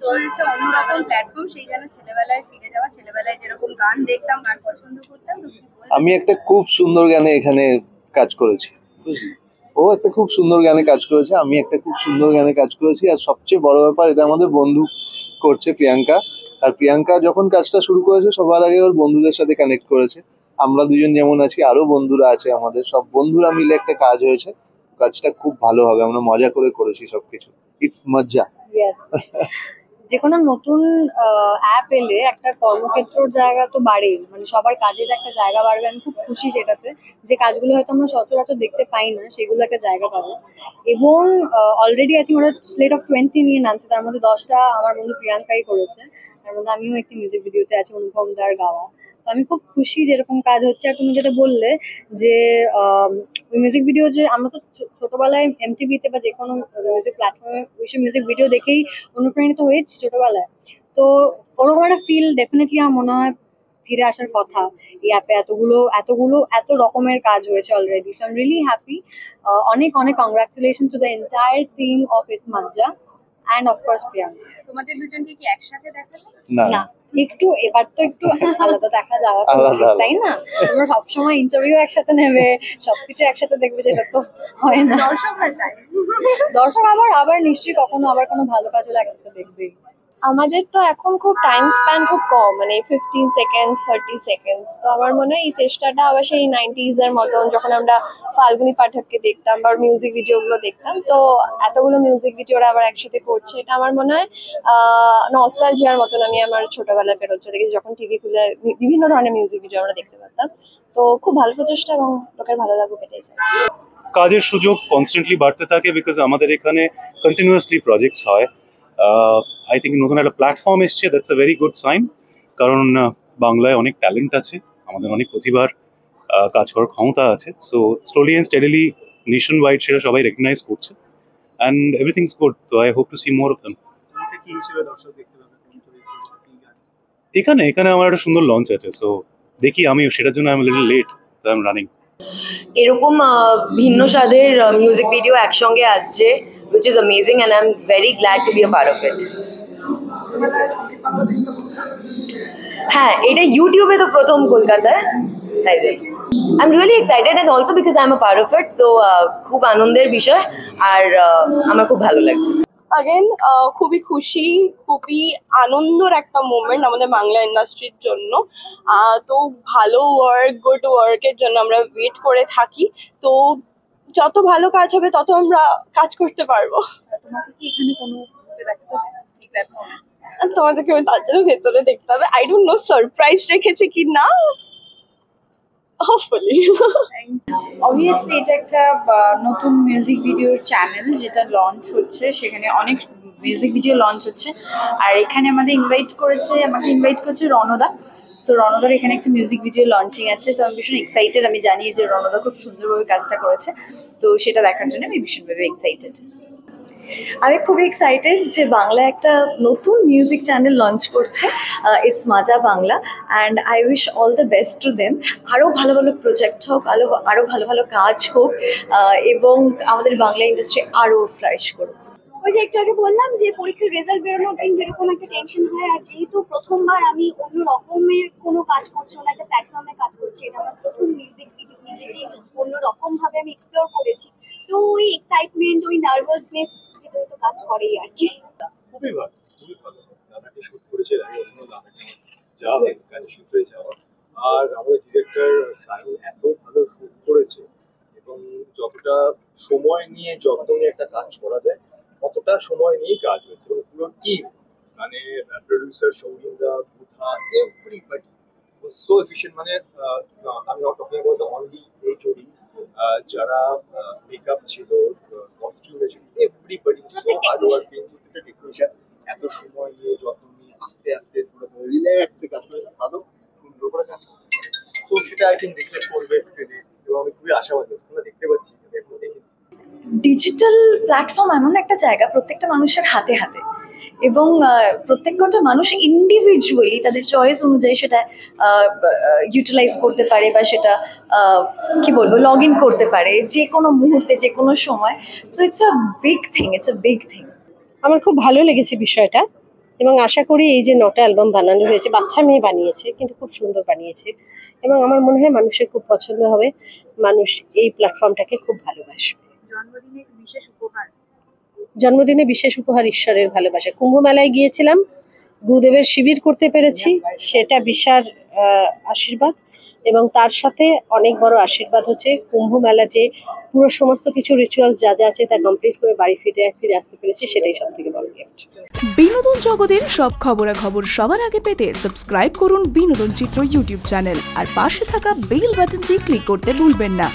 তো একটা অন্যরকম প্ল্যাটফর্ম, সেই জন্য ছেলেবেলায় ফিরে যাওয়া, ছেলেবেলায় যেরকম গান দেখতাম, গান পছন্দ করতাম। তো কি বলবো? আমি একটা খুব সুন্দর গানে এখানে কাজ করেছি, বুঝলি? ও একটা খুব সুন্দর গানে কাজ করেছে, আমি একটা খুব সুন্দর গানে কাজ করেছি। আর সবচেয়ে বড় ব্যাপার, এটা আমাদের বন্ধু করছে, প্রিয়াঙ্কা। আর প্রিয়াঙ্কা যখন কাজটা শুরু করেছে সবার আগে ওর বন্ধুদের সাথে কানেক্ট করেছে। আমরা দুজন যেমন আছি, আরো বন্ধুরা আছে, আমাদের সব বন্ধুরা মিলে একটা কাজ হয়েছে। কাজটা খুব ভালো হবে, আমরা মজা করে করেছি সবকিছু। ইটস মজা। ইয়েস। যে কোনো নতুন অ্যাপ এলে একটা কর্মক্ষেত্রের জায়গা তো বাড়েই, মানে সবার কাজের একটা জায়গা বাড়বে। আমি খুব খুশি সেটাতে, যে কাজগুলো হয়তো আমরা সচরাচর দেখতে পাই না সেগুলো একটা জায়গা পাবে। এবং অলরেডি আই থিঙ্ক ওরা স্লেট অফ 20 নিয়ে নামছে, তার মধ্যে 10টা আমার বন্ধু প্রিয়াঙ্কাই করেছে। তার মধ্যে আমিও একটি মিউজিক ভিডিওতে আছি, অনুপম দার গাওয়া। তো আমি খুব খুশি যেরকম কাজ হচ্ছে। আর তুমি যেটা বললে যে ওই মিউজিক ভিডিও, যে আমরা তো ছোটবেলায় এমটিভিতে বা যে কোনো মিউজিক প্ল্যাটফর্মে ওইসব মিউজিক ভিডিও দেখেই অনুপ্রাণিত হয়েছি ছোটবেলায়। তো ওরকম একটা ফিল ডেফিনেটলি আমার মনে হয় ফিরে আসার কথা। এই অ্যাপে এত রকমের কাজ হয়েছে already, so I am really happy. অনেক অনেক congratulation to the entire team of its মজ্জা অ্যান্ড অফকোর্স প্রিয়াঙ্কা। তোমাদের দুজনকে কি একসাথে দেখালো? না, না, একটু এবার তো একটু আলাদা দেখা যাওয়া তো আলাদা উচিত, তাই না? তোমরা সবসময় ইন্টারভিউ একসাথে নেবে, সবকিছু একসাথে দেখবে, সেটা তো হয় না। দর্শকরা চাই। দর্শক আবার আবার নিশ্চয়ই কখনো আবার কোনো ভালো কাজ হলে একসাথে দেখবেই। আমাদের তো এখন খুব টাইম স্প্যান খুব কম, মানে 15 সেকেন্ডস 30 সেকেন্ডস। তো আমার মনে হয় এই চেষ্টাটা আবার সেই 90s এর মতন, যখন আমরা ফাল্গুনী পাঠককে দেখতাম বা মিউজিক ভিডিওগুলো দেখতাম, তো এতগুলো মিউজিক ভিডিও ওরা আবার একসাথে করছে, এটা আমার মনে হয় নস্টালজিয়ার মতন। আমি আমার ছোটবেলায় পেরোচ্ছে দেখেছি, যখন টিভি খুলে বিভিন্ন ধরনের মিউজিক ভিডিও আমরা দেখতে পারতাম। তো খুব ভালো প্রচেষ্টা, এবং লোকের ভালো লাগবে এটাই চাই। কাজের সুযোগ কনস্ট্যান্টলি বাড়তে থাকে, বিকজ আমাদের এখানে কন্টিনিউয়াসলি প্রজেক্টস হয়। আই থিঙ্ক নতুন একটা প্ল্যাটফর্ম এসছে, that's a very good sign. কারণ বাংলায় অনেক ট্যালেন্ট আছে, আমাদের অনেক প্রতিভার কাজ করার ক্ষমতা আছে। So slowly and steadily nation wide সেটা সবাই রেকগনাইজ করছে, অ্যান্ড এভরিথিং ইজ গুড। তো I hope to see more of them. এখানে এখানে আমার একটা সুন্দর লঞ্চ আছে, সো দেখি। আমিও সেটার জন্য I am little late, I am running. এরকম ভিন্ন স্বাদের মিউজিক ভিডিও একসঙ্গে আসছে, which is amazing, and I'm very glad to be a part of it. হ্যাঁ, এটা ইউটিউবে তো প্রথম কলকাতায়, তাই I'm really excited, and also because I'm a part of it, so খুব আনন্দের বিষয়, আর আমার খুব ভালো লাগছে। আগেন খুবই খুশি, খুবই আনন্দর একটা মোমেন্ট আমাদের বাংলা ইন্ডাস্ট্রির জন্য। তো ভালো ওয়ার্ক, গুড ওয়ার্কের জন্য আমরা ওয়েট করে থাকি। তো যত ভালো কাজ হবে তত আমরা কাজ করতে পারবো। তোমাকে কি এখানে কোনো প্ল্যাটফর্মে? তোমাদেরকে তার জন্য ভেতরে দেখতে হবে। আই ডোন্ট নো সারপ্রাইজ রেখেছে কি না, হোপফুলি। অবভিয়াসলি এটা একটা নতুন মিউজিক ভিডিওর চ্যানেল যেটা লঞ্চ হচ্ছে, সেখানে অনেক মিউজিক ভিডিও লঞ্চ হচ্ছে। আর এখানে আমাকে ইনভাইট করেছে রণদা। তো রণদার এখানে একটা মিউজিক ভিডিও লঞ্চিং আছে, তো আমি ভীষণ এক্সাইটেড। আমি জানি যে রণদা খুব সুন্দরভাবে কাজটা করেছে, তো সেটা দেখার জন্য আমি ভীষণভাবে এক্সাইটেড। আমি খুবই এক্সাইটেড যে বাংলা একটা নতুন মিউজিক চ্যানেল লঞ্চ করছে, ইটস মাজা Bangla, and I wish all the best to them. আরও ভালো ভালো প্রজেক্ট হোক, আরও ভালো ভালো কাজ হোক, এবং আমাদের বাংলা ইন্ডাস্ট্রি আরও ফ্লারিশ করুক। ওই যে একটু আগে বললাম যে পরীক্ষার রেজাল্ট বেরোনোর দিন যেরকম একটা টেনশন হয়, আর যেহেতু প্রথমবার আমি অন্য রকমের কোনো কাজ করছি, অন্য একটা প্ল্যাটফর্মে কাজ করছি, এটা আমার প্রথম মিউজিক ভিডিও, নিজেকে অন্য রকম ভাবে আমি এক্সপ্লোর করেছি। তো ওই এক্সাইটমেন্ট, ওই নার্ভাসনেস ভিতরে তো কাজ করেই আর কি। খুবই ভালো, খুবই ভালো। দাদাকে শুট করেছে, আমি অন্য দাদাকে যাওয়া কাজে সূত্রে যাওয়া। আর আমাদের ডিরেক্টর সায়ন এত ভালো শুট করেছে, এবং যতটা সময় নিয়ে যত্ন নিয়ে একটা কাজ করা যায় অতটা সময় নিয়েই কাজ হয়েছে, এবং পুরো টিম, মানে প্রডিউসার সৌমিনদা, Budha, everybody was so efficient. মানে আমি not talking about the only HODs, যারা মেকআপ ছিল, কস্টিউমে ছিল, এভরিবডি সো হার্ড ওয়ার্কিং। প্রত্যেকটা টেকনিশিয়ান এত সময় নিয়ে যত্ন নিয়ে আস্তে আস্তে ধরে ধরে রিল্যাক্সে কাজ করে ভালো সুন্দর করে কাজ করতে পারে। তো সেটা আই থিঙ্ক রিফ্লেক্ট করবে স্ক্রিনে, এবং আমি খুবই আশাবাদী। তোমরা দেখতে পাচ্ছি, এখনো দেখি। ডিজিটাল প্ল্যাটফর্ম এমন একটা জায়গা প্রত্যেকটা মানুষের হাতে হাতে, এবং প্রত্যেকটা মানুষ ইন্ডিভিজুয়ালি তাদের চয়েস অনুযায়ী সেটা ইউটিলাইজ করতে পারে, বা সেটা কি বলবো, লগ ইন করতে পারে যে কোনো মুহূর্তে, যে কোনো সময়। So it's a big thing. আমার খুব ভালো লেগেছে বিষয়টা। এবং আশা করি এই যে 9টা অ্যালবাম বানানো হয়েছে, বাচ্চা মেয়ে বানিয়েছে কিন্তু খুব সুন্দর বানিয়েছে, এবং আমার মনে হয় মানুষের খুব পছন্দ হবে, মানুষ এই প্ল্যাটফর্মটাকে খুব ভালোবাসবে। জন্মদিনে বিশেষ উপহার ঈশ্বরের ভালোবাসা। কুম্ভ মেলায় গিয়েছিলাম, গুরুদেবের শিবির করতে পেরেছি, সেটা বিশাল আশীর্বাদ, এবং তার সাথে অনেক বড় আশীর্বাদ হচ্ছে কুম্ভ মেলা যে পুরো সমস্ত কিছু রিচুয়ালস যা যা আছে তা কমপ্লিট করে বাড়ি ফিরে আসতে পেরেছি, সেটাই সব থেকে বড় গিফট। বিনোদন জগতের সব খবরাখবর সবার আগে পেতে সাবস্ক্রাইব করুন বিনোদন চিত্র ইউটিউব চ্যানেল আর পাশে থাকা বেল বাটনটি ক্লিক করতে ভুলবেন না।